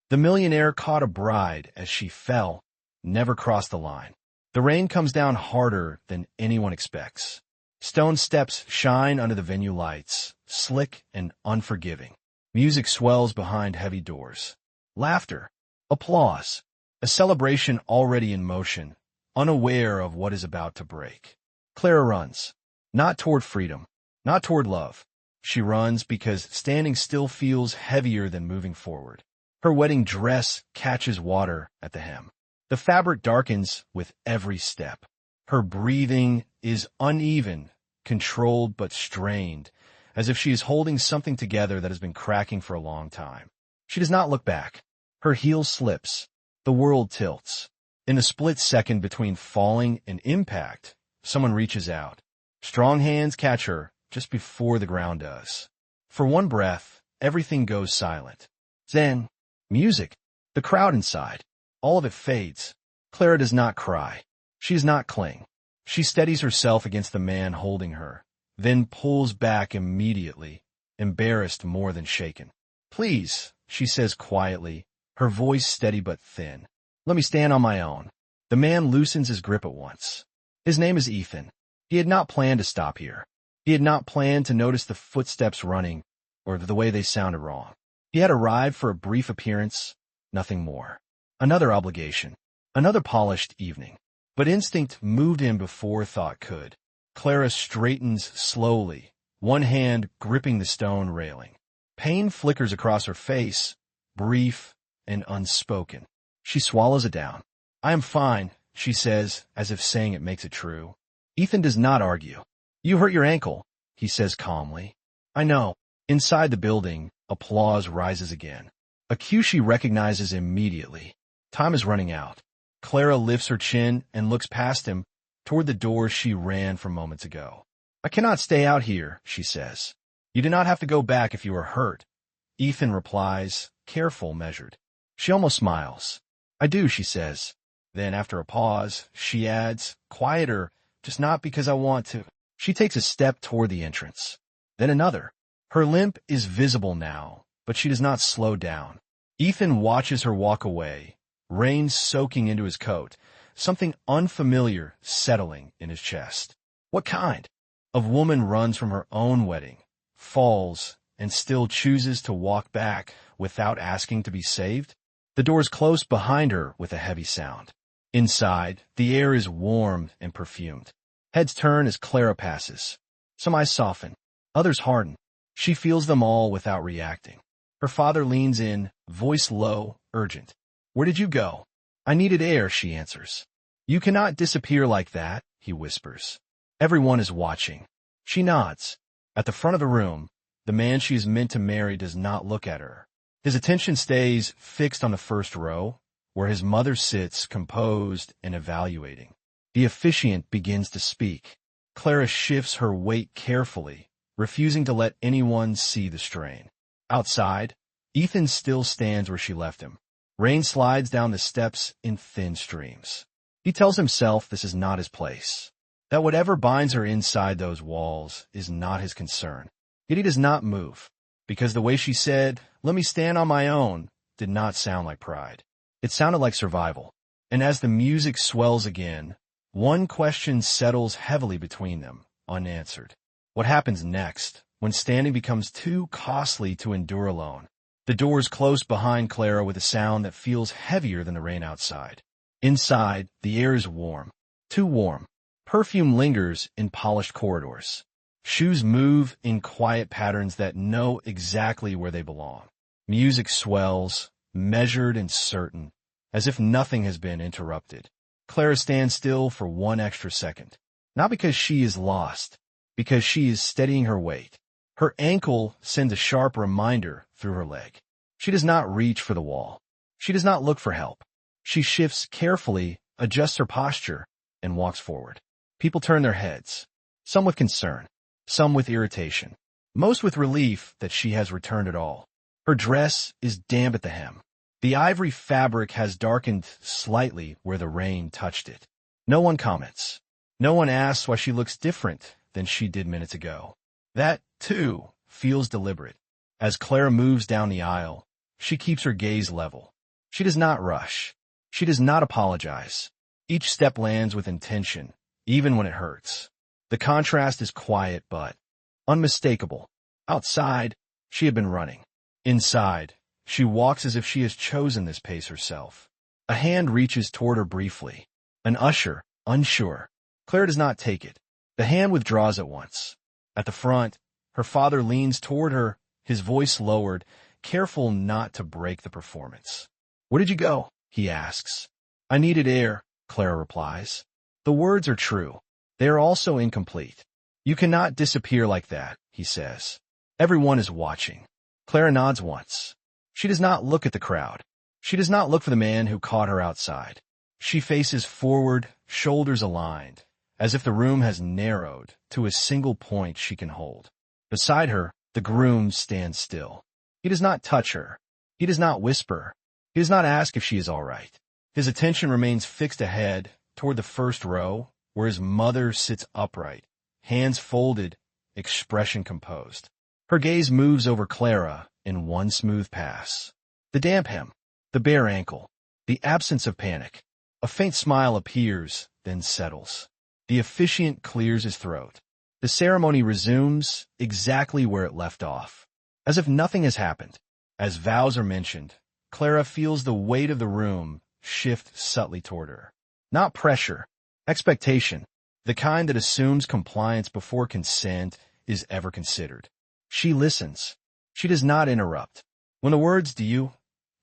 The millionaire caught a bride as she fell, never crossed the line. The rain comes down harder than anyone expects. Stone steps shine under the venue lights, slick and unforgiving. Music swells behind heavy doors. Laughter. Applause. A celebration already in motion, unaware of what is about to break. Clara runs. Not toward freedom. Not toward love. She runs because standing still feels heavier than moving forward. Her wedding dress catches water at the hem. The fabric darkens with every step. Her breathing is uneven, controlled but strained, as if she is holding something together that has been cracking for a long time. She does not look back. Her heel slips. The world tilts. In the split second between falling and impact, someone reaches out. Strong hands catch her just before the ground does. For one breath, everything goes silent. Then, music. The crowd inside. All of it fades. Clara does not cry. She does not cling. She steadies herself against the man holding her, then pulls back immediately, embarrassed more than shaken. "Please," she says quietly, her voice steady but thin. "Let me stand on my own." The man loosens his grip at once. His name is Ethan. He had not planned to stop here. He had not planned to notice the footsteps running, or the way they sounded wrong. He had arrived for a brief appearance, nothing more. Another obligation. Another polished evening. But instinct moved him before thought could. Clara straightens slowly, one hand gripping the stone railing. Pain flickers across her face, brief and unspoken. She swallows it down. "I am fine," she says, as if saying it makes it true. Ethan does not argue. "You hurt your ankle," he says calmly. "I know." Inside the building, applause rises again. A cue she recognizes immediately. Time is running out. Clara lifts her chin and looks past him toward the door she ran from moments ago. "I cannot stay out here," she says. "You do not have to go back if you are hurt." Ethan replies, careful, measured. She almost smiles. "I do," she says. Then, after a pause, she adds, quieter, "just not because I want to." She takes a step toward the entrance. Then another. Her limp is visible now, but she does not slow down. Ethan watches her walk away, rain soaking into his coat, something unfamiliar settling in his chest. What kind of woman runs from her own wedding, falls, and still chooses to walk back without asking to be saved? The doors close behind her with a heavy sound. Inside, the air is warm and perfumed. Heads turn as Clara passes. Some eyes soften, others harden. She feels them all without reacting. Her father leans in, voice low, urgent. "Where did you go?" "I needed air," she answers. "You cannot disappear like that," he whispers. Everyone is watching. She nods. At the front of the room, the man she is meant to marry does not look at her. His attention stays fixed on the first row, where his mother sits composed and evaluating. The officiant begins to speak. Clara shifts her weight carefully, refusing to let anyone see the strain. Outside, Ethan still stands where she left him. Rain slides down the steps in thin streams. He tells himself this is not his place, that whatever binds her inside those walls is not his concern. Yet he does not move, because the way she said, "Let me stand on my own," did not sound like pride. It sounded like survival. And as the music swells again, one question settles heavily between them, unanswered. What happens next, when standing becomes too costly to endure alone? The doors close behind Clara with a sound that feels heavier than the rain outside. Inside, the air is warm. Too warm. Perfume lingers in polished corridors. Shoes move in quiet patterns that know exactly where they belong. Music swells, measured and certain, as if nothing has been interrupted. Clara stands still for one extra second. Not because she is lost, because she is steadying her weight. Her ankle sends a sharp reminder through her leg. She does not reach for the wall. She does not look for help. She shifts carefully, adjusts her posture, and walks forward. People turn their heads, some with concern, some with irritation, most with relief that she has returned at all. Her dress is damp at the hem. The ivory fabric has darkened slightly where the rain touched it. No one comments. No one asks why she looks different than she did minutes ago. That, too, feels deliberate. As Clara moves down the aisle, she keeps her gaze level. She does not rush. She does not apologize. Each step lands with intention, even when it hurts. The contrast is quiet but unmistakable. Outside, she had been running. Inside, she walks as if she has chosen this pace herself. A hand reaches toward her briefly. An usher, unsure. Clara does not take it. The hand withdraws at once. At the front, her father leans toward her, his voice lowered, careful not to break the performance. "Where did you go?" he asks. "I needed air," Clara replies. The words are true. They are also incomplete. "You cannot disappear like that," he says. Everyone is watching. Clara nods once. She does not look at the crowd. She does not look for the man who caught her outside. She faces forward, shoulders aligned, as if the room has narrowed to a single point she can hold. Beside her, the groom stands still. He does not touch her. He does not whisper. He does not ask if she is all right. His attention remains fixed ahead, toward the first row, where his mother sits upright, hands folded, expression composed. Her gaze moves over Clara in one smooth pass. The damp hem, the bare ankle, the absence of panic. A faint smile appears, then settles. The officiant clears his throat. The ceremony resumes exactly where it left off, as if nothing has happened. As vows are mentioned, Clara feels the weight of the room shift subtly toward her. Not pressure, expectation, the kind that assumes compliance before consent is ever considered. She listens. She does not interrupt. When the words "do you"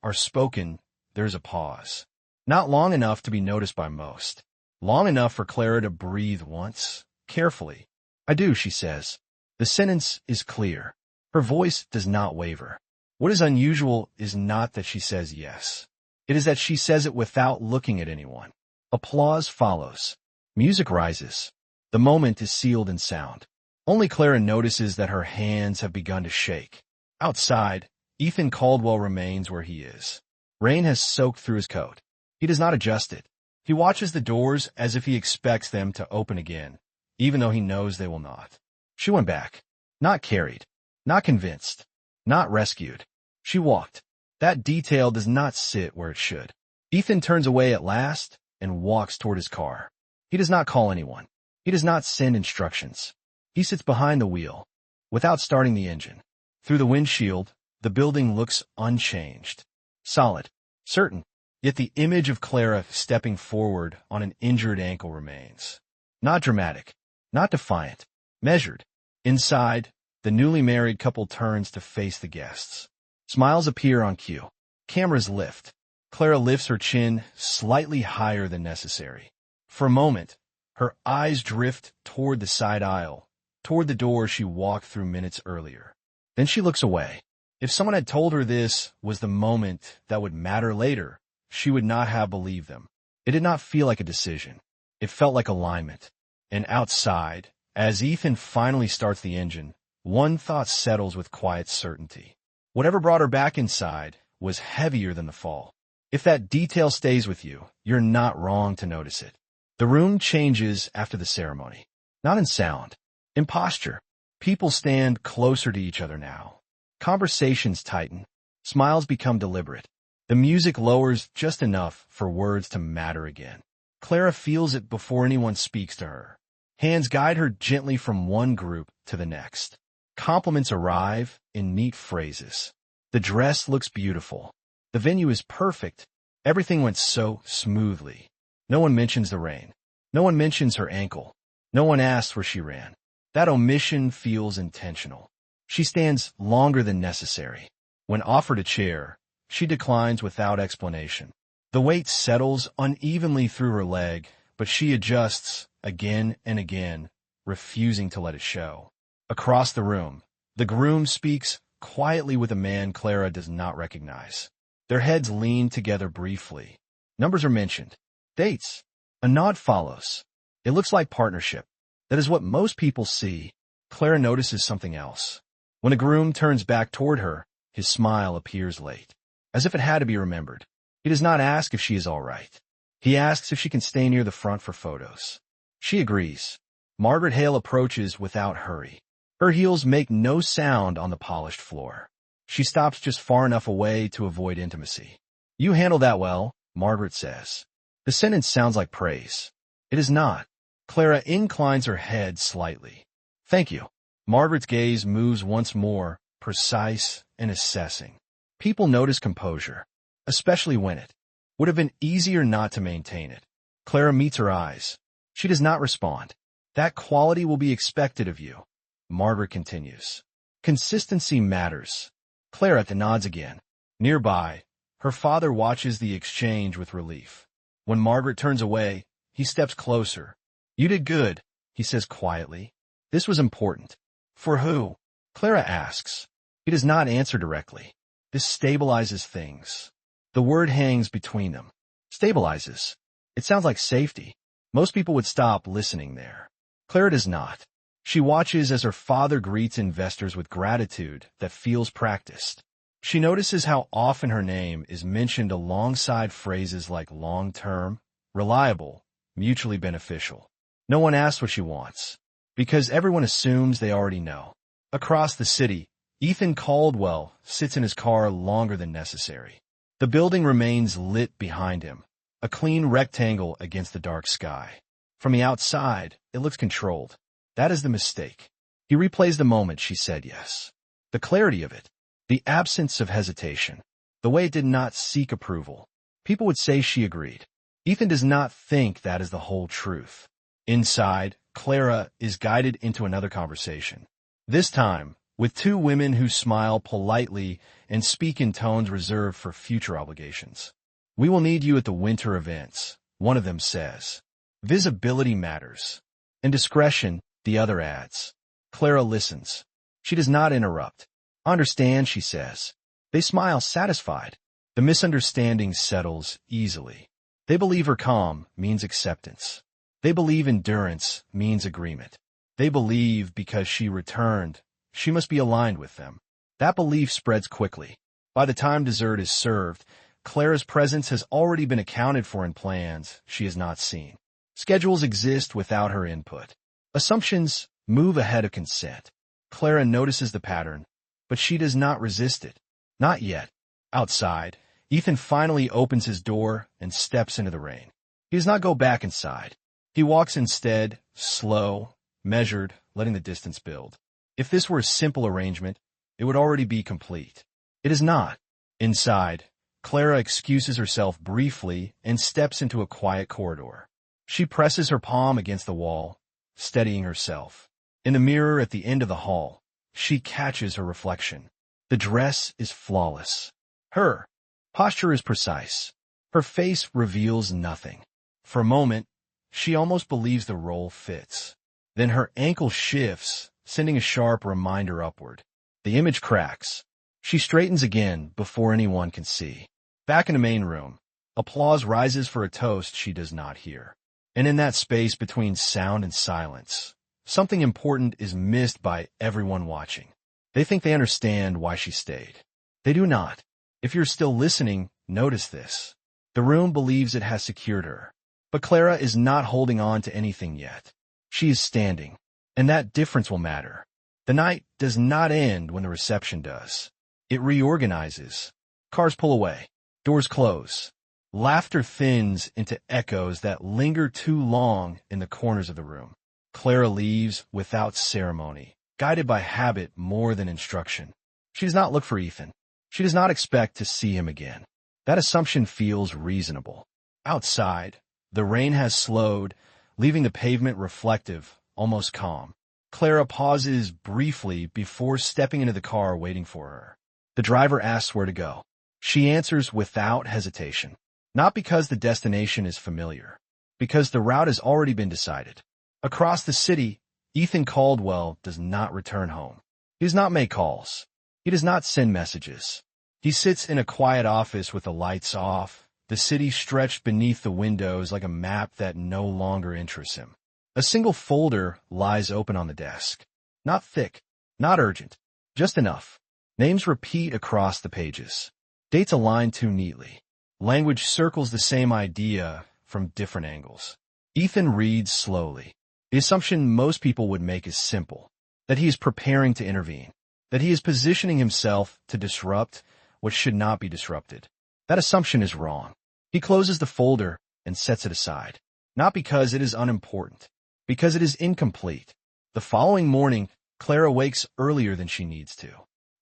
are spoken, there is a pause. Not long enough to be noticed by most. Long enough for Clara to breathe once, carefully. "I do," she says. The sentence is clear. Her voice does not waver. What is unusual is not that she says yes. It is that she says it without looking at anyone. Applause follows. Music rises. The moment is sealed in sound. Only Clara notices that her hands have begun to shake. Outside, Ethan Caldwell remains where he is. Rain has soaked through his coat. He does not adjust it. He watches the doors as if he expects them to open again, even though he knows they will not. She went back. Not carried. Not convinced. Not rescued. She walked. That detail does not sit where it should. Ethan turns away at last and walks toward his car. He does not call anyone. He does not send instructions. He sits behind the wheel, without starting the engine. Through the windshield, the building looks unchanged. Solid. Certain. Yet the image of Clara stepping forward on an injured ankle remains. Not dramatic. Not defiant. Measured. Inside, the newly married couple turns to face the guests. Smiles appear on cue. Cameras lift. Clara lifts her chin slightly higher than necessary. For a moment, her eyes drift toward the side aisle, toward the door she walked through minutes earlier. Then she looks away. If someone had told her this was the moment that would matter later, she would not have believed them. It did not feel like a decision. It felt like alignment. And outside, as Ethan finally starts the engine, one thought settles with quiet certainty. Whatever brought her back inside was heavier than the fall. If that detail stays with you, you're not wrong to notice it. The room changes after the ceremony. Not in sound, in posture. People stand closer to each other now. Conversations tighten. Smiles become deliberate. The music lowers just enough for words to matter again. Clara feels it before anyone speaks to her. Hands guide her gently from one group to the next. Compliments arrive in neat phrases. The dress looks beautiful. The venue is perfect. Everything went so smoothly. No one mentions the rain. No one mentions her ankle. No one asks where she ran. That omission feels intentional. She stands longer than necessary. When offered a chair, she declines without explanation. The weight settles unevenly through her leg, but she adjusts again and again, refusing to let it show. Across the room, the groom speaks quietly with a man Clara does not recognize. Their heads lean together briefly. Numbers are mentioned. Dates. A nod follows. It looks like partnership. That is what most people see. Clara notices something else. When a groom turns back toward her, his smile appears late, as if it had to be remembered. He does not ask if she is all right. He asks if she can stay near the front for photos. She agrees. Margaret Hale approaches without hurry. Her heels make no sound on the polished floor. She stops just far enough away to avoid intimacy. You handle that well, Margaret says. The sentence sounds like praise. It is not. Clara inclines her head slightly. Thank you. Margaret's gaze moves once more, precise and assessing. People notice composure, especially when it would have been easier not to maintain it. Clara meets her eyes. She does not respond. That quality will be expected of you. Margaret continues. Consistency matters. Clara nods again. Nearby, her father watches the exchange with relief. When Margaret turns away, he steps closer. You did good, he says quietly. This was important. For who? Clara asks. He does not answer directly. This stabilizes things. The word hangs between them. Stabilizes. It sounds like safety. Most people would stop listening there. Clara does not. She watches as her father greets investors with gratitude that feels practiced. She notices how often her name is mentioned alongside phrases like long-term, reliable, mutually beneficial. No one asks what she wants, because everyone assumes they already know. Across the city, Ethan Caldwell sits in his car longer than necessary. The building remains lit behind him, a clean rectangle against the dark sky. From the outside, it looks controlled. That is the mistake. He replays the moment she said yes. The clarity of it, the absence of hesitation, the way it did not seek approval. People would say she agreed. Ethan does not think that is the whole truth. Inside, Clara is guided into another conversation. This time, with two women who smile politely and speak in tones reserved for future obligations. We will need you at the winter events, one of them says. Visibility matters. And discretion, the other adds. Clara listens. She does not interrupt. Understand, she says. They smile satisfied. The misunderstanding settles easily. They believe her calm means acceptance. They believe endurance means agreement. They believe because she returned, she must be aligned with them. That belief spreads quickly. By the time dessert is served, Clara's presence has already been accounted for in plans she has not seen. Schedules exist without her input. Assumptions move ahead of consent. Clara notices the pattern, but she does not resist it. Not yet. Outside, Ethan finally opens his door and steps into the rain. He does not go back inside. He walks instead, slow, measured, letting the distance build. If this were a simple arrangement, it would already be complete. It is not. Inside, Clara excuses herself briefly and steps into a quiet corridor. She presses her palm against the wall, steadying herself. In the mirror at the end of the hall, she catches her reflection. The dress is flawless. Her posture is precise. Her face reveals nothing. For a moment, she almost believes the role fits. Then her ankle shifts, sending a sharp reminder upward. The image cracks. She straightens again before anyone can see. Back in the main room, applause rises for a toast she does not hear. And in that space between sound and silence, something important is missed by everyone watching. They think they understand why she stayed. They do not. If you're still listening, notice this. The room believes it has secured her. But Clara is not holding on to anything yet. She is standing. And that difference will matter. The night does not end when the reception does. It reorganizes. Cars pull away. Doors close. Laughter thins into echoes that linger too long in the corners of the room. Clara leaves without ceremony, guided by habit more than instruction. She does not look for Ethan. She does not expect to see him again. That assumption feels reasonable. Outside, the rain has slowed, leaving the pavement reflective, almost calm. Clara pauses briefly before stepping into the car waiting for her. The driver asks where to go. She answers without hesitation. Not because the destination is familiar, because the route has already been decided. Across the city, Ethan Caldwell does not return home. He does not make calls. He does not send messages. He sits in a quiet office with the lights off, the city stretched beneath the windows like a map that no longer interests him. A single folder lies open on the desk. Not thick, not urgent, just enough. Names repeat across the pages. Dates align too neatly. Language circles the same idea from different angles. Ethan reads slowly. The assumption most people would make is simple, that he is preparing to intervene, that he is positioning himself to disrupt what should not be disrupted. That assumption is wrong. He closes the folder and sets it aside. Not because it is unimportant, because it is incomplete. The following morning, Clara wakes earlier than she needs to.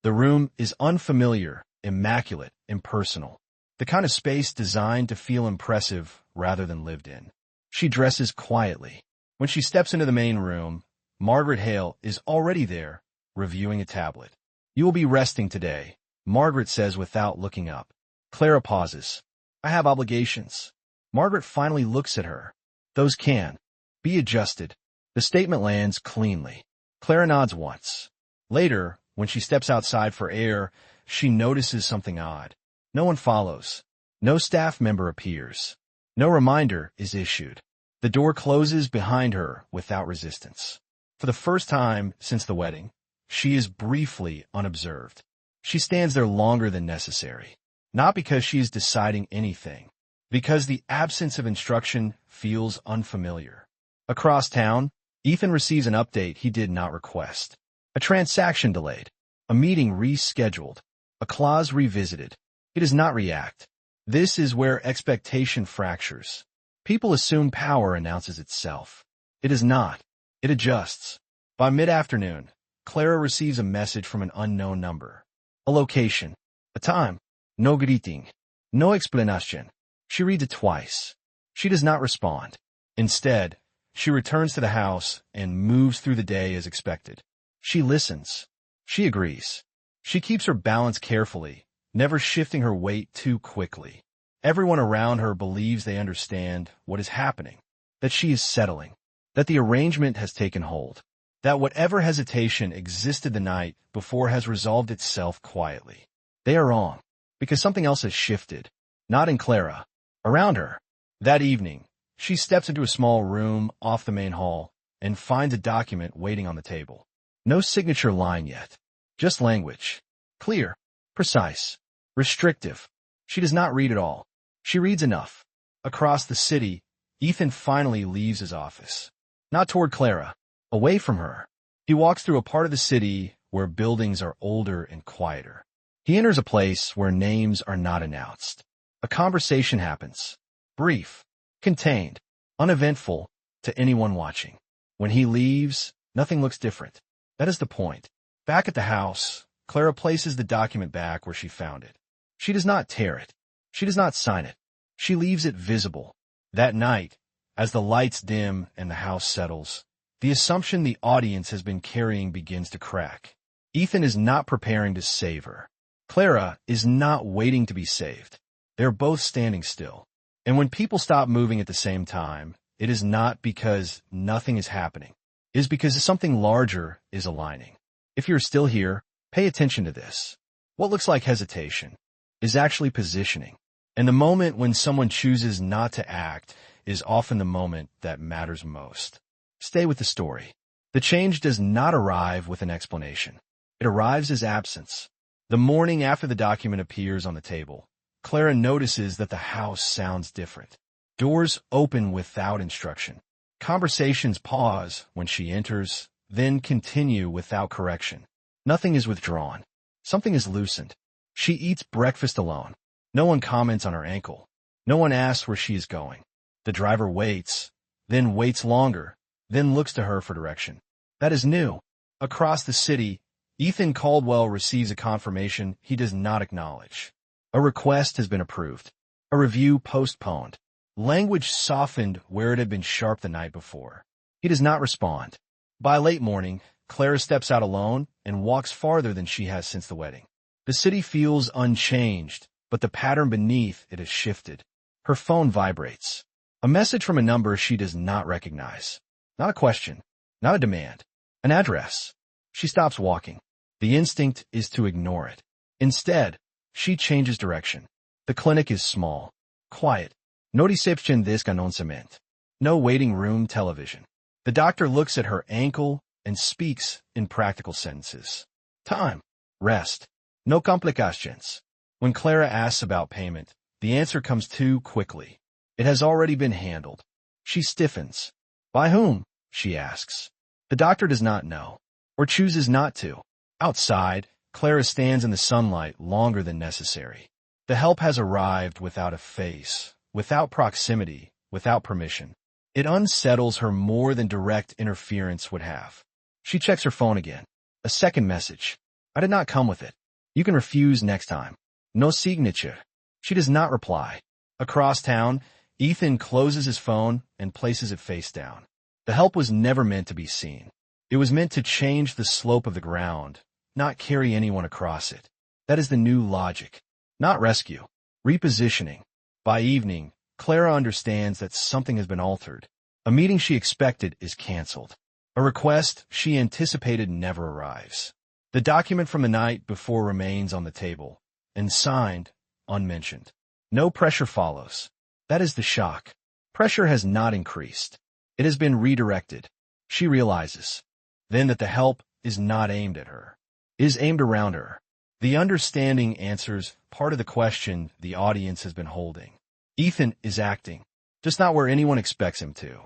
The room is unfamiliar, immaculate, impersonal. The kind of space designed to feel impressive rather than lived in. She dresses quietly. When she steps into the main room, Margaret Hale is already there, reviewing a tablet. "You will be resting today," Margaret says without looking up. Clara pauses. "I have obligations." Margaret finally looks at her. "Those can be adjusted." The statement lands cleanly. Clara nods once. Later, when she steps outside for air, she notices something odd. No one follows. No staff member appears. No reminder is issued. The door closes behind her without resistance. For the first time since the wedding, she is briefly unobserved. She stands there longer than necessary. Not because she is deciding anything, because the absence of instruction feels unfamiliar. Across town, Ethan receives an update he did not request. A transaction delayed, a meeting rescheduled, a clause revisited. He does not react. This is where expectation fractures. People assume power announces itself. It does not. It adjusts. By mid-afternoon, Clara receives a message from an unknown number. A location. A time. No greeting. No explanation. She reads it twice. She does not respond. Instead, she returns to the house and moves through the day as expected. She listens. She agrees. She keeps her balance carefully, never shifting her weight too quickly. Everyone around her believes they understand what is happening, that she is settling, that the arrangement has taken hold, that whatever hesitation existed the night before has resolved itself quietly. They are wrong, because something else has shifted, not in Clara, around her. That evening, she steps into a small room off the main hall and finds a document waiting on the table. No signature line yet, just language. Clear, precise, restrictive. She does not read it all. She reads enough. Across the city, Ethan finally leaves his office. Not toward Clara, away from her. He walks through a part of the city where buildings are older and quieter. He enters a place where names are not announced. A conversation happens. Brief, contained, uneventful to anyone watching. When he leaves, nothing looks different. That is the point. Back at the house, Clara places the document back where she found it. She does not tear it. She does not sign it. She leaves it visible. That night, as the lights dim and the house settles, the assumption the audience has been carrying begins to crack. Ethan is not preparing to save her. Clara is not waiting to be saved. They're both standing still. And when people stop moving at the same time, it is not because nothing is happening. It is because something larger is aligning. If you're still here, pay attention to this. What looks like hesitation is actually positioning. And the moment when someone chooses not to act is often the moment that matters most. Stay with the story. The change does not arrive with an explanation. It arrives as absence. The morning after the document appears on the table, Clara notices that the house sounds different. Doors open without instruction. Conversations pause when she enters, then continue without correction. Nothing is withdrawn. Something is loosened. She eats breakfast alone. No one comments on her ankle. No one asks where she is going. The driver waits, then waits longer, then looks to her for direction. That is new. Across the city, Ethan Caldwell receives a confirmation he does not acknowledge. A request has been approved. A review postponed. Language softened where it had been sharp the night before. He does not respond. By late morning, Clara steps out alone and walks farther than she has since the wedding. The city feels unchanged, but the pattern beneath it has shifted. Her phone vibrates. A message from a number she does not recognize. Not a question. Not a demand. An address. She stops walking. The instinct is to ignore it. Instead, she changes direction. The clinic is small. Quiet. No reception descansamiento. No waiting room television. The doctor looks at her ankle and speaks in practical sentences. Time. Rest. No complications. When Clara asks about payment, the answer comes too quickly. It has already been handled. She stiffens. By whom? She asks. The doctor does not know, or chooses not to. Outside, Clara stands in the sunlight longer than necessary. The help has arrived without a face, without proximity, without permission. It unsettles her more than direct interference would have. She checks her phone again. A second message. I did not come with it. You can refuse next time. No signature. She does not reply. Across town, Ethan closes his phone and places it face down. The help was never meant to be seen. It was meant to change the slope of the ground, not carry anyone across it. That is the new logic. Not rescue. Repositioning. By evening, Clara understands that something has been altered. A meeting she expected is canceled. A request she anticipated never arrives. The document from the night before remains on the table, and signed, unmentioned. No pressure follows. That is the shock. Pressure has not increased. It has been redirected. She realizes, then, that the help is not aimed at her. It is aimed around her. The understanding answers part of the question the audience has been holding. Ethan is acting, just not where anyone expects him to.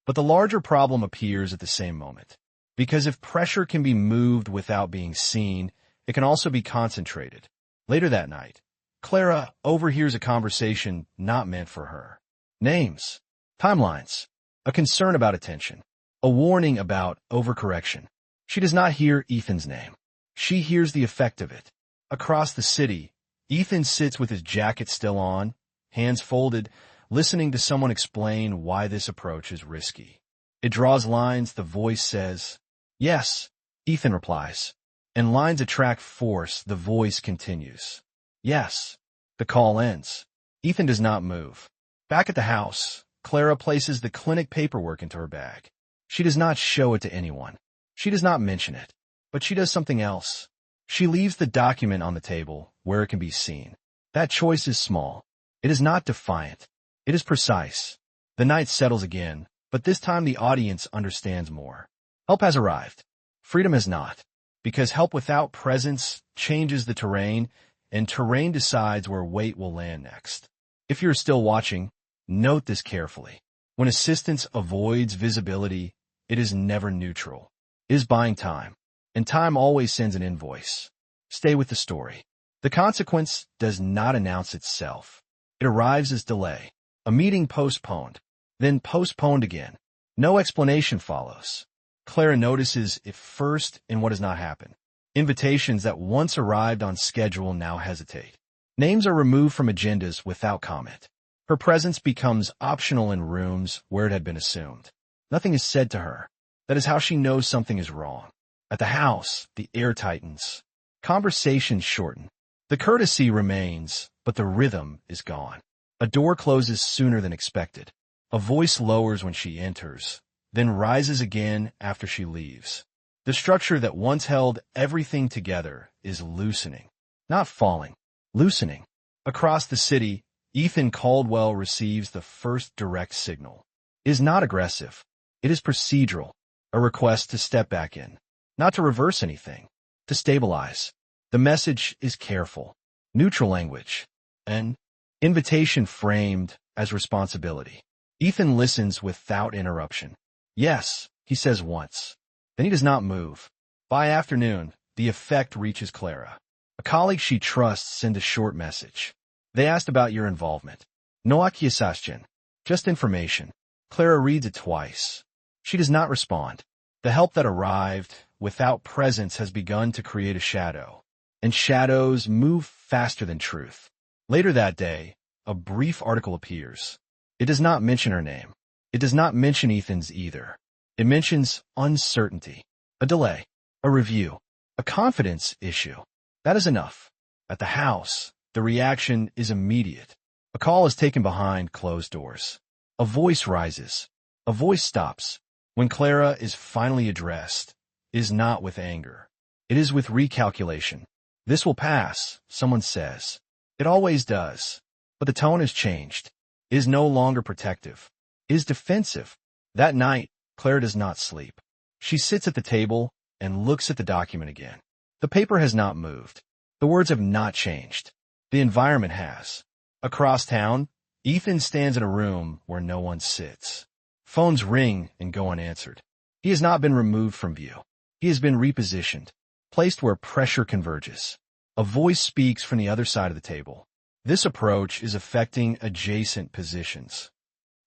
But the larger problem appears at the same moment. Because if pressure can be moved without being seen, it can also be concentrated. Later that night, Clara overhears a conversation not meant for her. Names, timelines, a concern about attention, a warning about overcorrection. She does not hear Ethan's name. She hears the effect of it. Across the city, Ethan sits with his jacket still on, hands folded, listening to someone explain why this approach is risky. It draws lines, the voice says, "Yes," Ethan replies. And lines attract force, the voice continues. "Yes." The call ends. Ethan does not move. Back at the house, Clara places the clinic paperwork into her bag. She does not show it to anyone. She does not mention it. But she does something else. She leaves the document on the table where it can be seen. That choice is small. It is not defiant. It is precise. The night settles again, but this time the audience understands more. Help has arrived. Freedom has not. Because help without presence changes the terrain, and terrain decides where weight will land next. If you're still watching, note this carefully. When assistance avoids visibility, it is never neutral. It is buying time. And time always sends an invoice. Stay with the story. The consequence does not announce itself. It arrives as delay. A meeting postponed, then postponed again. No explanation follows. Clara notices it first in what has not happened. Invitations that once arrived on schedule now hesitate. Names are removed from agendas without comment. Her presence becomes optional in rooms where it had been assumed. Nothing is said to her. That is how she knows something is wrong. At the house, the air tightens. Conversations shorten. The courtesy remains, but the rhythm is gone. A door closes sooner than expected. A voice lowers when she enters, then rises again after she leaves. The structure that once held everything together is loosening. Not falling, loosening. Across the city, Ethan Caldwell receives the first direct signal. It is not aggressive. It is procedural. A request to step back in. Not to reverse anything. To stabilize. The message is careful. Neutral language. An invitation framed as responsibility. Ethan listens without interruption. "Yes," he says once. Then he does not move. By afternoon, the effect reaches Clara. A colleague she trusts sends a short message. They asked about your involvement. No accusation. Just information. Clara reads it twice. She does not respond. The help that arrived without presence has begun to create a shadow. And shadows move faster than truth. Later that day, a brief article appears. It does not mention her name. It does not mention Ethan's either. It mentions uncertainty, a delay, a review, a confidence issue. That is enough. At the house, the reaction is immediate. A call is taken behind closed doors. A voice rises. A voice stops. When Clara is finally addressed, it is not with anger. It is with recalculation. "This will pass," someone says. It always does. But the tone has changed. It is no longer protective. It is defensive. That night, Clara does not sleep. She sits at the table and looks at the document again. The paper has not moved. The words have not changed. The environment has. Across town, Ethan stands in a room where no one sits. Phones ring and go unanswered. He has not been removed from view. He has been repositioned, placed where pressure converges. A voice speaks from the other side of the table. This approach is affecting adjacent positions.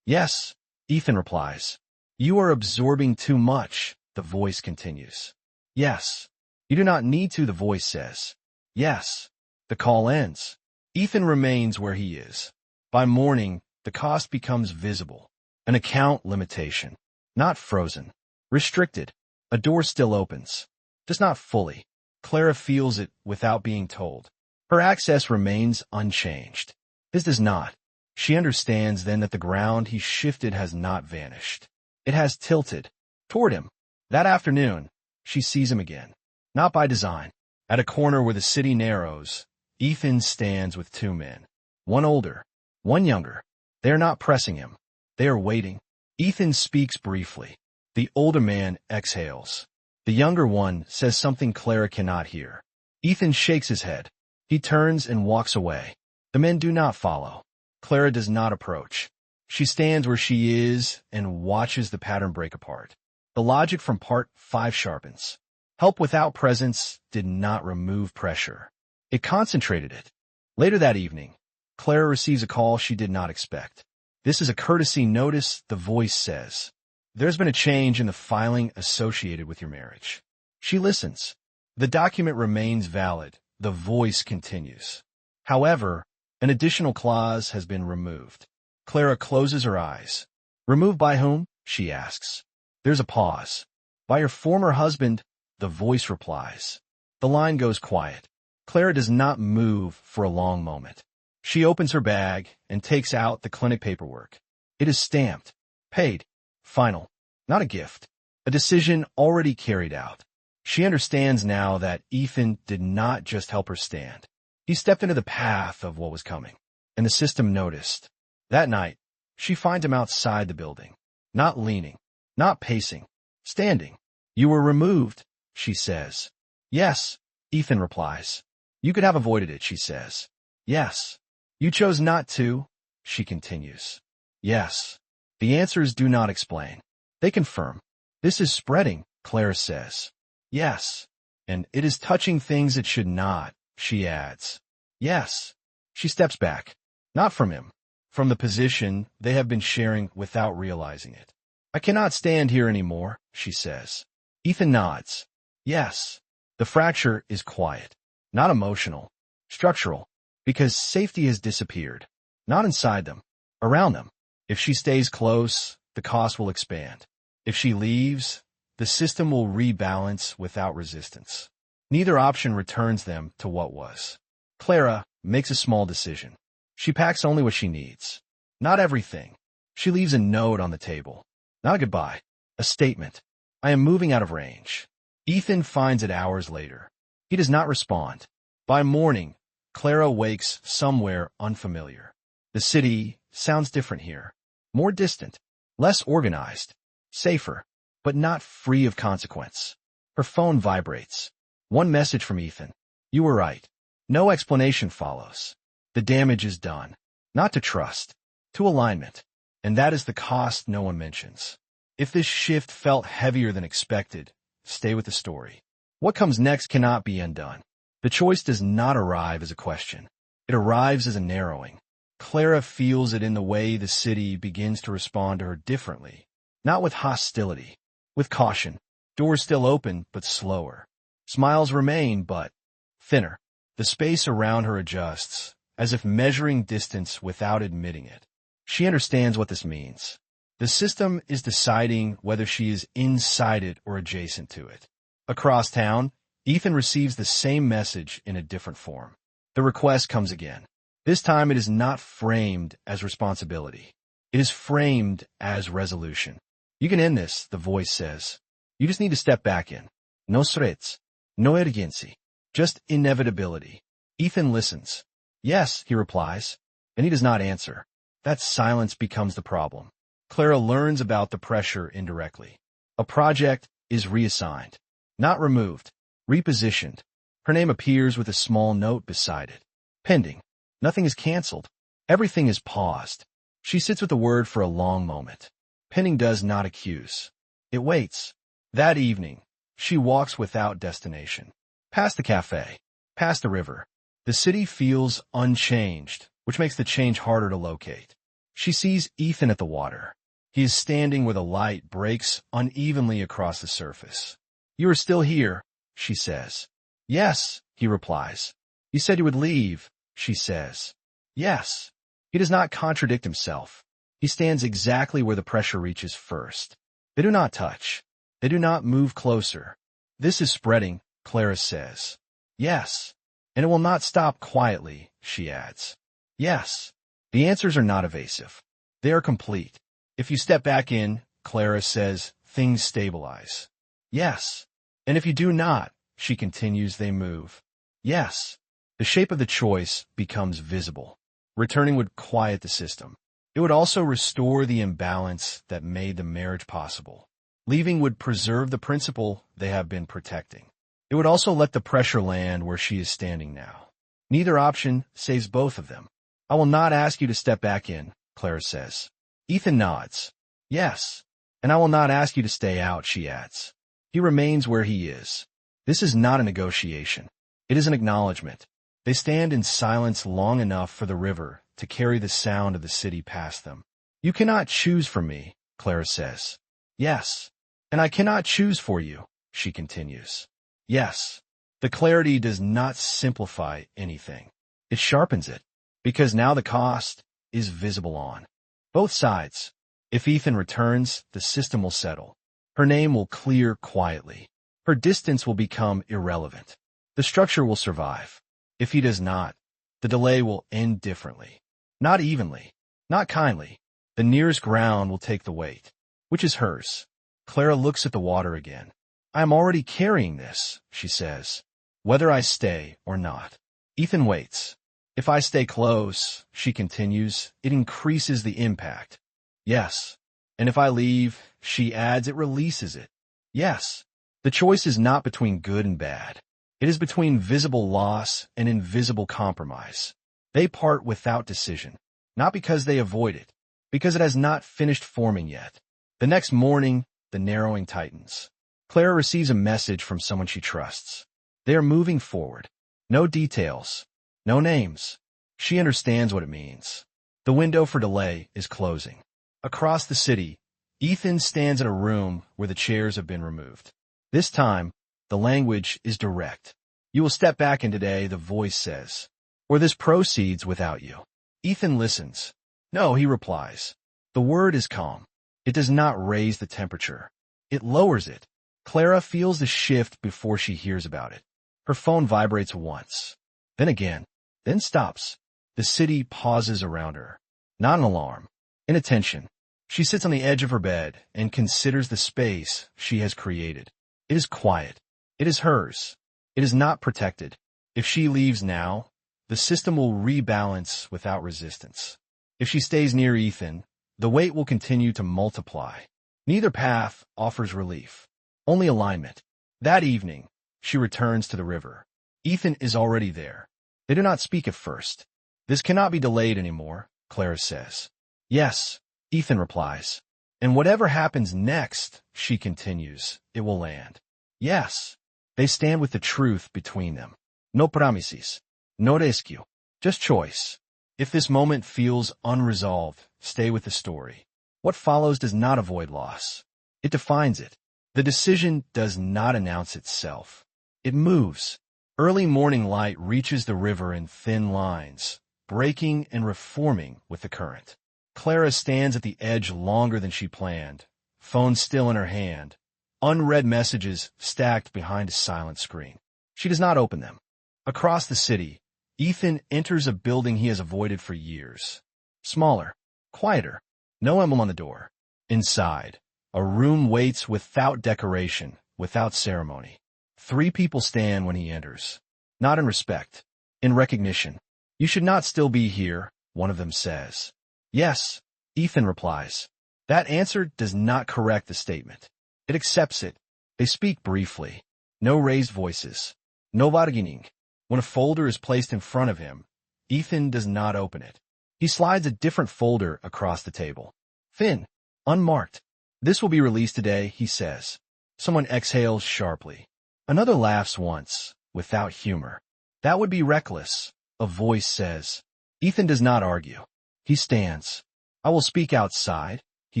Yes, Ethan replies. You are absorbing too much, the voice continues. Yes. You do not need to, the voice says. Yes. The call ends. Ethan remains where he is. By morning, the cost becomes visible. An account limitation. Not frozen. Restricted. A door still opens. Just not fully. Clara feels it without being told. Her access remains unchanged. His does not. She understands then that the ground he shifted has not vanished. It has tilted toward him. That afternoon, she sees him again. Not by design. At a corner where the city narrows, Ethan stands with two men. One older, one younger. They are not pressing him. They are waiting. Ethan speaks briefly. The older man exhales. The younger one says something Clara cannot hear. Ethan shakes his head. He turns and walks away. The men do not follow. Clara does not approach. She stands where she is and watches the pattern break apart. The logic from part 5 sharpens. Help without presence did not remove pressure. It concentrated it. Later that evening, Clara receives a call she did not expect. This is a courtesy notice, the voice says. There's been a change in the filing associated with your marriage. She listens. The document remains valid. The voice continues. However, an additional clause has been removed. Clara closes her eyes. Removed by whom? She asks. There's a pause. By your former husband, the voice replies. The line goes quiet. Clara does not move for a long moment. She opens her bag and takes out the clinic paperwork. It is stamped. Paid. Final. Not a gift. A decision already carried out. She understands now that Ethan did not just help her stand. He stepped into the path of what was coming, and the system noticed. That night, she finds him outside the building. Not leaning. Not pacing. Standing. You were removed, she says. Yes, Ethan replies. You could have avoided it, she says. Yes. You chose not to, she continues. Yes. The answers do not explain. They confirm. This is spreading, Clara says. Yes. And it is touching things it should not, she adds. Yes. She steps back. Not from him. From the position they have been sharing without realizing it. I cannot stand here anymore, she says. Ethan nods. Yes. The fracture is quiet. Not emotional. Structural. Because safety has disappeared. Not inside them. Around them. If she stays close, the cost will expand. If she leaves, the system will rebalance without resistance. Neither option returns them to what was. Clara makes a small decision. She packs only what she needs. Not everything. She leaves a note on the table. Not a goodbye. A statement. I am moving out of range. Ethan finds it hours later. He does not respond. By morning, Clara wakes somewhere unfamiliar. The city sounds different here. More distant. Less organized. Safer. But not free of consequence. Her phone vibrates. One message from Ethan. You were right. No explanation follows. The damage is done. Not to trust. To alignment. And that is the cost no one mentions. If this shift felt heavier than expected, stay with the story. What comes next cannot be undone. The choice does not arrive as a question. It arrives as a narrowing. Clara feels it in the way the city begins to respond to her differently. Not with hostility. With caution. Doors still open, but slower. Smiles remain, but thinner. The space around her adjusts, as if measuring distance without admitting it. She understands what this means. The system is deciding whether she is inside it or adjacent to it. Across town, Ethan receives the same message in a different form. The request comes again. This time it is not framed as responsibility. It is framed as resolution. You can end this, the voice says. You just need to step back in. No threats. No urgency. Just inevitability. Ethan listens. Yes, he replies. And he does not answer. That silence becomes the problem. Clara learns about the pressure indirectly. A project is reassigned. Not removed. Repositioned. Her name appears with a small note beside it. Pending. Nothing is canceled. Everything is paused. She sits with the word for a long moment. Pending does not accuse. It waits. That evening, she walks without destination. Past the cafe. Past the river. The city feels unchanged, which makes the change harder to locate. She sees Ethan at the water. He is standing where the light breaks unevenly across the surface. "You are still here," she says. "Yes," he replies. "You said you would leave," she says. "Yes." He does not contradict himself. He stands exactly where the pressure reaches first. They do not touch. They do not move closer. "This is spreading," Clara says. "Yes." "And it will not stop quietly," she adds. "Yes." The answers are not evasive. They are complete. "If you step back in," Clara says, "things stabilize." "Yes." "And if you do not," she continues, "they move." "Yes." The shape of the choice becomes visible. Returning would quiet the system. It would also restore the imbalance that made the marriage possible. Leaving would preserve the principle they have been protecting. It would also let the pressure land where she is standing now. Neither option saves both of them. "I will not ask you to step back in," Clara says. Ethan nods. "Yes." "And I will not ask you to stay out," she adds. He remains where he is. This is not a negotiation. It is an acknowledgement. They stand in silence long enough for the river to carry the sound of the city past them. "You cannot choose for me," Clara says. "Yes." "And I cannot choose for you," she continues. "Yes." The clarity does not simplify anything. It sharpens it, because now the cost is visible on both sides. If Ethan returns, the system will settle. Her name will clear quietly. Her distance will become irrelevant. The structure will survive. If he does not, the delay will end differently. Not evenly, not kindly. The nearest ground will take the weight, which is hers. Clara looks at the water again. "I am already carrying this," she says, "whether I stay or not." Ethan waits. "If I stay close," she continues, "it increases the impact." "Yes." "And if I leave," she adds, "it releases it." "Yes." The choice is not between good and bad. It is between visible loss and invisible compromise. They part without decision, not because they avoid it, because it has not finished forming yet. The next morning, the narrowing tightens. Clara receives a message from someone she trusts. They are moving forward. No details, no names. She understands what it means. The window for delay is closing. Across the city, Ethan stands in a room where the chairs have been removed. This time, the language is direct. "You will step back in today," the voice says, "or this proceeds without you." Ethan listens. "No," he replies. The word is calm. It does not raise the temperature. It lowers it. Clara feels the shift before she hears about it. Her phone vibrates once, then again, then stops. The city pauses around her. Not an alarm, inattention. She sits on the edge of her bed and considers the space she has created. It is quiet. It is hers. It is not protected. If she leaves now, the system will rebalance without resistance. If she stays near Ethan, the weight will continue to multiply. Neither path offers relief, only alignment. That evening, she returns to the river. Ethan is already there. They do not speak at first. "This cannot be delayed anymore," Clara says. "Yes," Ethan replies. "And whatever happens next," she continues, "it will land." "Yes." They stand with the truth between them. No promises, no rescue, just choice. If this moment feels unresolved, stay with the story. What follows does not avoid loss. It defines it. The decision does not announce itself. It moves. Early morning light reaches the river in thin lines, breaking and reforming with the current. Clara stands at the edge longer than she planned, phone still in her hand, unread messages stacked behind a silent screen. She does not open them. Across the city, Ethan enters a building he has avoided for years. Smaller, quieter, no emblem on the door. Inside, a room waits without decoration, without ceremony. 3 people stand when he enters. Not in respect, in recognition. "You should not still be here," one of them says. "Yes," Ethan replies. That answer does not correct the statement. It accepts it. They speak briefly. No raised voices. No bargaining. When a folder is placed in front of him, Ethan does not open it. He slides a different folder across the table. Thin, unmarked. "This will be released today," he says. Someone exhales sharply. Another laughs once, without humor. "That would be reckless," a voice says. Ethan does not argue. He stands. I will speak outside, he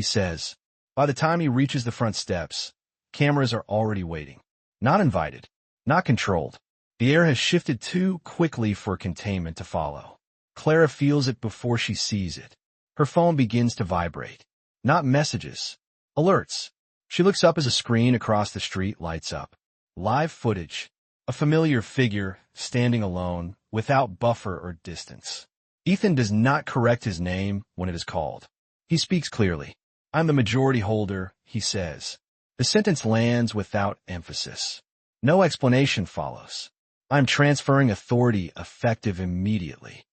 says. By the time he reaches the front steps, cameras are already waiting. Not invited. Not controlled. The air has shifted too quickly for containment to follow. Clara feels it before she sees it. Her phone begins to vibrate. Not messages. Alerts. She looks up as a screen across the street lights up. Live footage. A familiar figure, standing alone, without buffer or distance. Ethan does not correct his name when it is called. He speaks clearly. I'm the majority holder, he says. The sentence lands without emphasis. No explanation follows. I'm transferring authority effective immediately.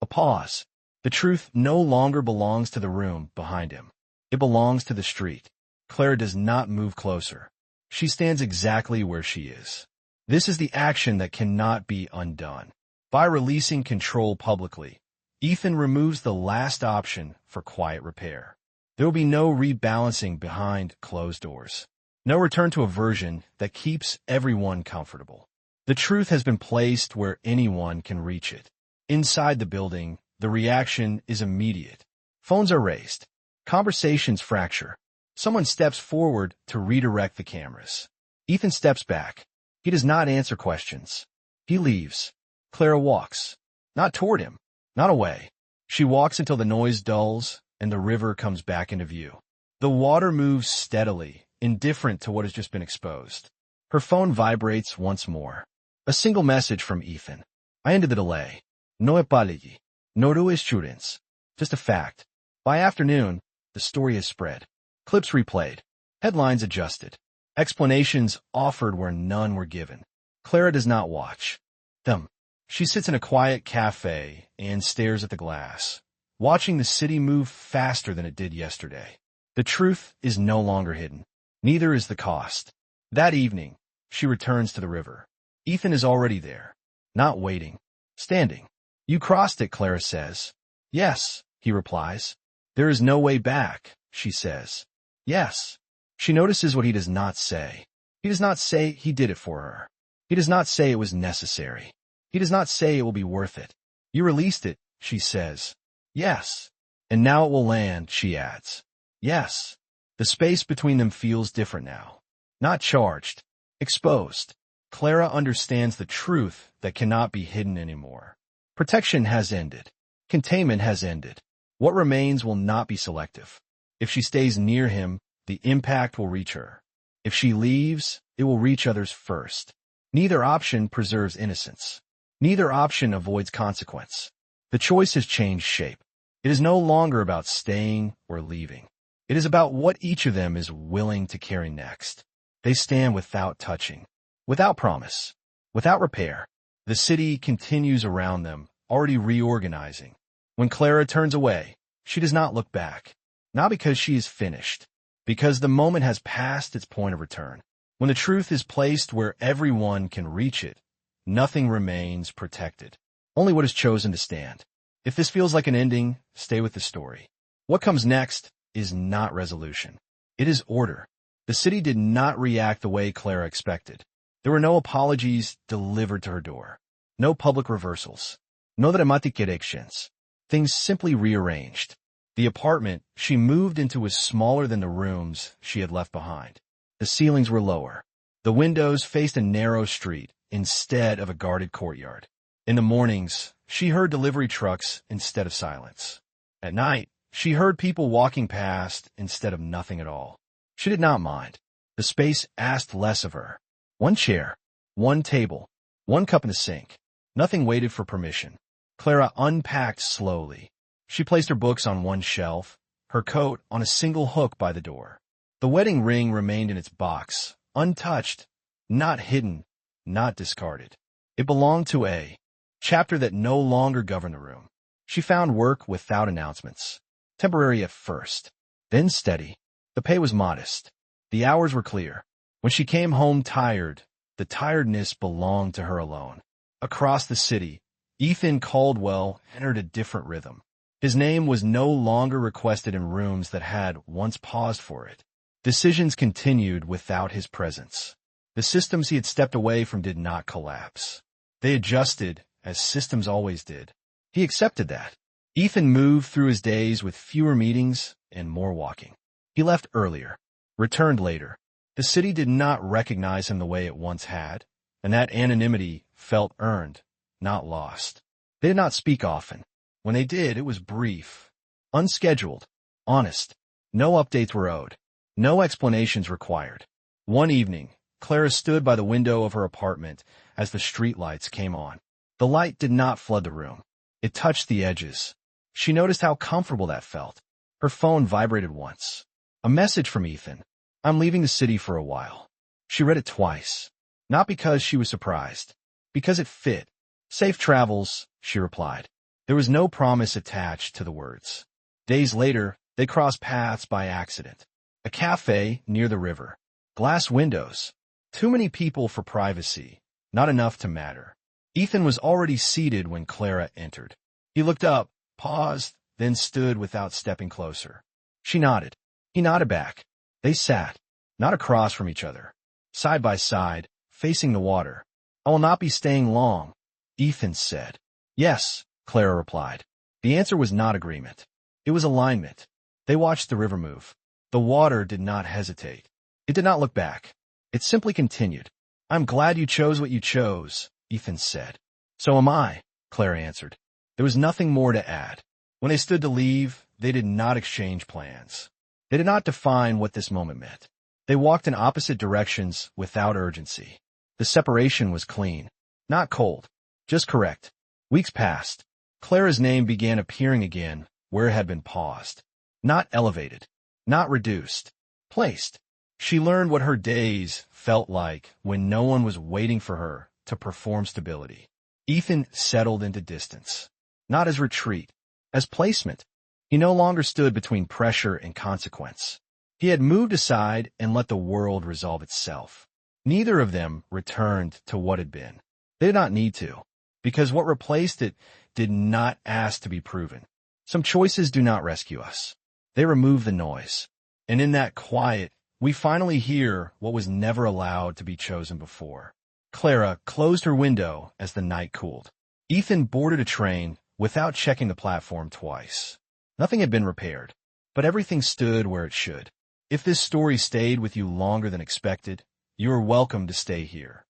A pause. The truth no longer belongs to the room behind him. It belongs to the street. Clara does not move closer. She stands exactly where she is. This is the action that cannot be undone. By releasing control publicly, Ethan removes the last option for quiet repair. There will be no rebalancing behind closed doors. No return to a version that keeps everyone comfortable. The truth has been placed where anyone can reach it. Inside the building, the reaction is immediate. Phones are raised. Conversations fracture. Someone steps forward to redirect the cameras. Ethan steps back. He does not answer questions. He leaves. Clara walks. Not toward him. Not away. She walks until the noise dulls and the river comes back into view. The water moves steadily, indifferent to what has just been exposed. Her phone vibrates once more. A single message from Ethan. I ended the delay. No apology. No reassurance. Just a fact. By afternoon, the story has spread. Clips replayed. Headlines adjusted. Explanations offered where none were given. Clara does not watch them. She sits in a quiet cafe and stares at the glass, watching the city move faster than it did yesterday. The truth is no longer hidden. Neither is the cost. That evening, she returns to the river. Ethan is already there. Not waiting. Standing. You crossed it, Clara says. Yes, he replies. There is no way back, she says. Yes. She notices what he does not say. He does not say he did it for her. He does not say it was necessary. He does not say it will be worth it. You released it, she says. Yes. And now it will land, she adds. Yes. The space between them feels different now. Not charged. Exposed. Clara understands the truth that cannot be hidden anymore. Protection has ended. Containment has ended. What remains will not be selective. If she stays near him, the impact will reach her. If she leaves, it will reach others first. Neither option preserves innocence. Neither option avoids consequence. The choice has changed shape. It is no longer about staying or leaving. It is about what each of them is willing to carry next. They stand without touching, without promise, without repair. The city continues around them, already reorganizing. When Clara turns away, she does not look back. Not because she is finished, because the moment has passed its point of return. When the truth is placed where everyone can reach it, nothing remains protected. Only what is chosen to stand. If this feels like an ending, stay with the story. What comes next is not resolution. It is order. The city did not react the way Clara expected. There were no apologies delivered to her door. No public reversals. No dramatic corrections. Things simply rearranged. The apartment she moved into was smaller than the rooms she had left behind. The ceilings were lower. The windows faced a narrow street instead of a guarded courtyard. In the mornings, she heard delivery trucks instead of silence. At night, she heard people walking past instead of nothing at all. She did not mind. The space asked less of her. One chair, one table, one cup in the sink. Nothing waited for permission. Clara unpacked slowly. She placed her books on one shelf, her coat on a single hook by the door. The wedding ring remained in its box, untouched, not hidden, not discarded. It belonged to a chapter that no longer governed the room. She found work without announcements. Temporary at first, then steady. The pay was modest. The hours were clear. When she came home tired, the tiredness belonged to her alone. Across the city, Ethan Caldwell entered a different rhythm. His name was no longer requested in rooms that had once paused for it. Decisions continued without his presence. The systems he had stepped away from did not collapse. They adjusted, as systems always did. He accepted that. Ethan moved through his days with fewer meetings and more walking. He left earlier, returned later. The city did not recognize him the way it once had, and that anonymity felt earned, not lost. They did not speak often. When they did, it was brief, unscheduled, honest. No updates were owed, no explanations required. One evening, Clara stood by the window of her apartment as the streetlights came on. The light did not flood the room. It touched the edges. She noticed how comfortable that felt. Her phone vibrated once. A message from Ethan. I'm leaving the city for a while. She read it twice. Not because she was surprised. Because it fit. Safe travels, she replied. There was no promise attached to the words. Days later, they crossed paths by accident. A cafe near the river. Glass windows. Too many people for privacy. Not enough to matter. Ethan was already seated when Clara entered. He looked up, paused, then stood without stepping closer. She nodded. He nodded back. They sat, not across from each other, side by side, facing the water. I will not be staying long, Ethan said. Yes, Clara replied. The answer was not agreement. It was alignment. They watched the river move. The water did not hesitate. It did not look back. It simply continued. I'm glad you chose what you chose, Ethan said. So am I, Clara answered. There was nothing more to add. When they stood to leave, they did not exchange plans. They did not define what this moment meant. They walked in opposite directions without urgency. The separation was clean, not cold, just correct. Weeks passed. Clara's name began appearing again where it had been paused. Not elevated, not reduced, placed. She learned what her days felt like when no one was waiting for her to perform stability. Ethan settled into distance, not as retreat, as placement. He no longer stood between pressure and consequence. He had moved aside and let the world resolve itself. Neither of them returned to what had been. They did not need to, because what replaced it did not ask to be proven. Some choices do not rescue us. They remove the noise. And in that quiet, we finally hear what was never allowed to be chosen before. Clara closed her window as the night cooled. Ethan boarded a train without checking the platform twice. Nothing had been repaired, but everything stood where it should. If this story stayed with you longer than expected, you are welcome to stay here.